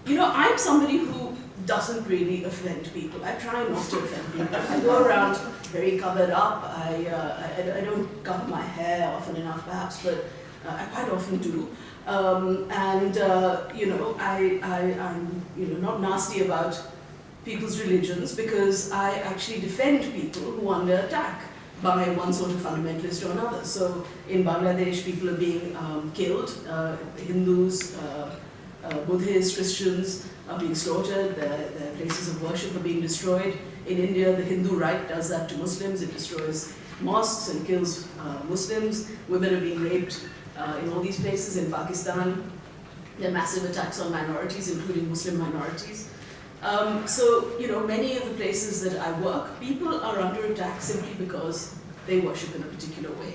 You know, I'm somebody who doesn't really offend people. I try not to offend people. I go around very covered up. I don't cut my hair often enough, perhaps, but I quite often do. You know, I'm not nasty about people's religions because I actually defend people who are under attack by one sort of fundamentalist or another. So in Bangladesh, people are being killed. Hindus, Buddhists, Christians are being slaughtered. Their places of worship are being destroyed. In India, the Hindu right does that to Muslims. It destroys mosques and kills Muslims. Women are being raped in all these places. In Pakistan, there are massive attacks on minorities, including Muslim minorities. So, you know, many of the places that I work, people are under attack simply because they worship in a particular way.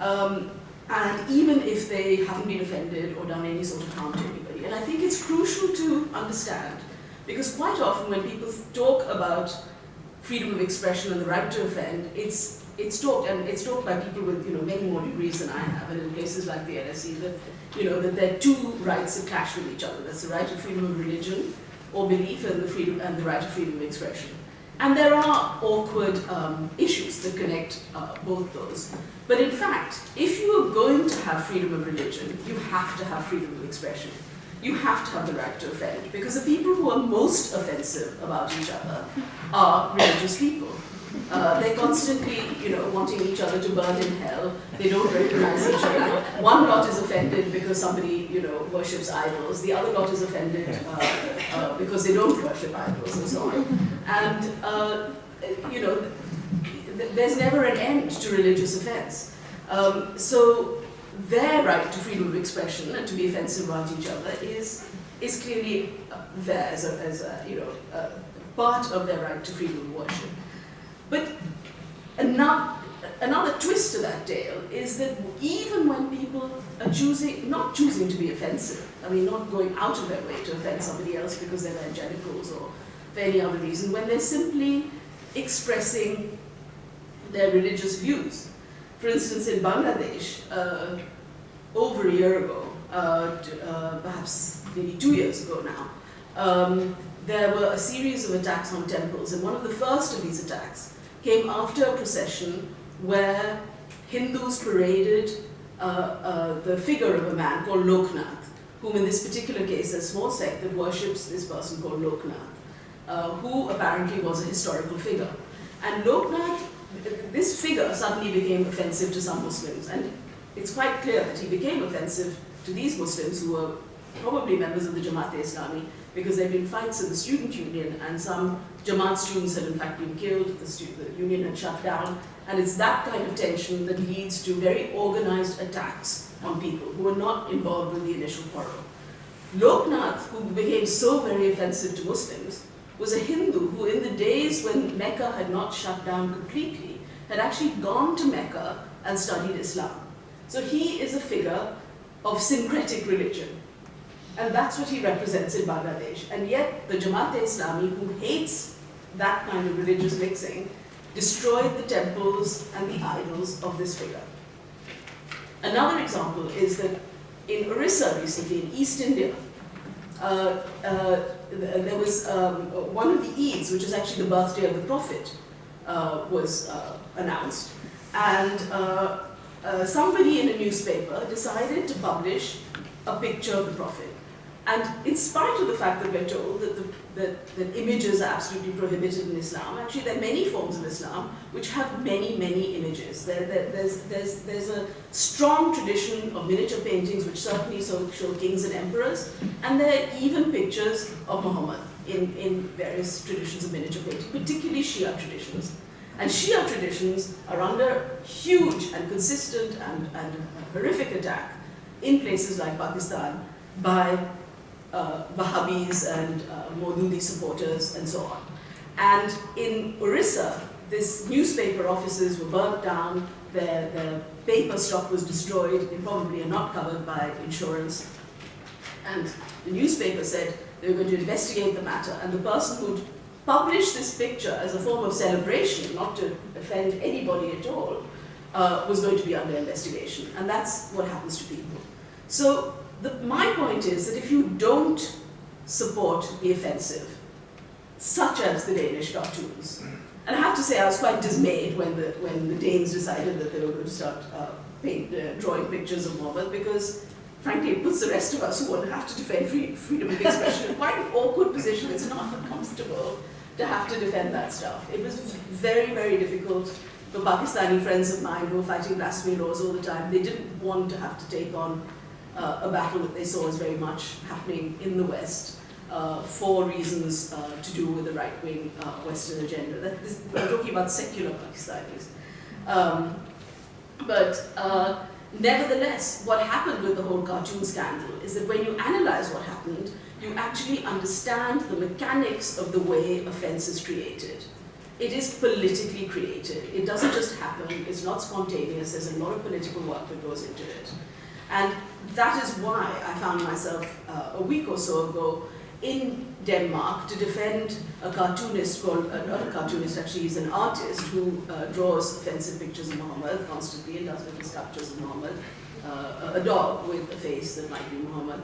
And even if they haven't been offended or done any sort of harm to anybody. And I think it's crucial to understand, because quite often when people talk about freedom of expression and the right to offend, it's talked by people with, you know, many more degrees than I have, and in places like the LSE, that, you know, that there are two rights that clash with each other. That's the right to freedom of religion or belief, and the right to freedom of expression. And there are awkward issues that connect both those. But in fact, if you are going to have freedom of religion, you have to have freedom of expression. You have to have the right to offend, because the people who are most offensive about each other are religious people. They're constantly, you know, wanting each other to burn in hell. They don't recognize each other. One lot is offended because somebody, you know, worships idols. The other lot is offended because they don't worship idols, and so on. And you know, there's never an end to religious offense. So their right to freedom of expression and to be offensive about each other is clearly there as a you know, part of their right to freedom of worship. But another twist to that tale is that even when people are not choosing to be offensive, I mean, not going out of their way to offend somebody else because they're evangelicals or for any other reason, when they're simply expressing their religious views. For instance, in Bangladesh, over a year ago, perhaps maybe 2 years ago now, there were a series of attacks on temples, and one of the first of these attacks came after a procession where Hindus paraded the figure of a man called Loknath, whom in this particular case, a small sect that worships this person called Loknath, who apparently was a historical figure. And Loknath, this figure suddenly became offensive to some Muslims, and it's quite clear that he became offensive to these Muslims who were probably members of the Jamaat-e-Islami, because there had been fights in the student union, and some Jamaat students had in fact been killed, the union had shut down, and it's that kind of tension that leads to very organized attacks on people who were not involved in the initial quarrel. Loknath, who became so very offensive to Muslims, was a Hindu who, in the days when Mecca had not shut down completely, had actually gone to Mecca and studied Islam. So he is a figure of syncretic religion. And that's what he represents in Bangladesh. And yet, the Jamaat-e-Islami, who hates that kind of religious mixing, destroyed the temples and the idols of this figure. Another example is that in Orissa recently, in East India, there was one of the Eids, which is actually the birthday of the Prophet, was announced. And somebody in a newspaper decided to publish a picture of the Prophet. And in spite of the fact that we're told that images are absolutely prohibited in Islam, actually there are many forms of Islam which have many, many images. There's a strong tradition of miniature paintings which certainly show kings and emperors, and there are even pictures of Muhammad in various traditions of miniature painting, particularly Shia traditions. And Shia traditions are under huge and consistent and horrific attack in places like Pakistan by Wahhabis and Maududi supporters and so on. And in Orissa, this newspaper offices were burnt down, their paper stock was destroyed, they probably are not covered by insurance. And the newspaper said they were going to investigate the matter, and the person who'd published this picture as a form of celebration, not to offend anybody at all, was going to be under investigation. And that's what happens to people. So my point is that if you don't support the offensive, such as the Danish cartoons, and I have to say I was quite dismayed when the Danes decided that they were going to start drawing pictures of Mohammed, because frankly it puts the rest of us who want to have to defend freedom of expression in quite an awkward position. It's not comfortable to have to defend that stuff. It was very, very difficult for Pakistani friends of mine who were fighting blasphemy laws all the time. They didn't want to have to take on a battle that they saw as very much happening in the West for reasons to do with the right-wing Western agenda. We're talking about secular Pakistanis. Nevertheless, what happened with the whole cartoon scandal is that when you analyze what happened, you actually understand the mechanics of the way offense is created. It is politically created. It doesn't just happen. It's not spontaneous. There's a lot of political work that goes into it. And that is why I found myself a week or so ago in Denmark to defend a cartoonist called, not a cartoonist actually, he's an artist who draws offensive pictures of Muhammad constantly and does little sculptures of Muhammad, a dog with a face that might be Muhammad.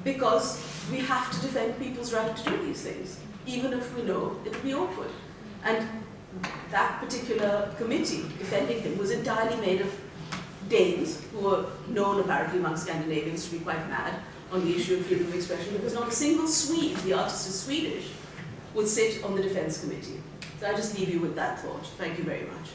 Because we have to defend people's right to do these things, even if we know it'll be awkward. And that particular committee defending him was entirely made of Danes, who were known apparently among Scandinavians to be quite mad on the issue of freedom of expression, because not a single Swede, the artist is Swedish, would sit on the defense committee. So I just leave you with that thought. Thank you very much.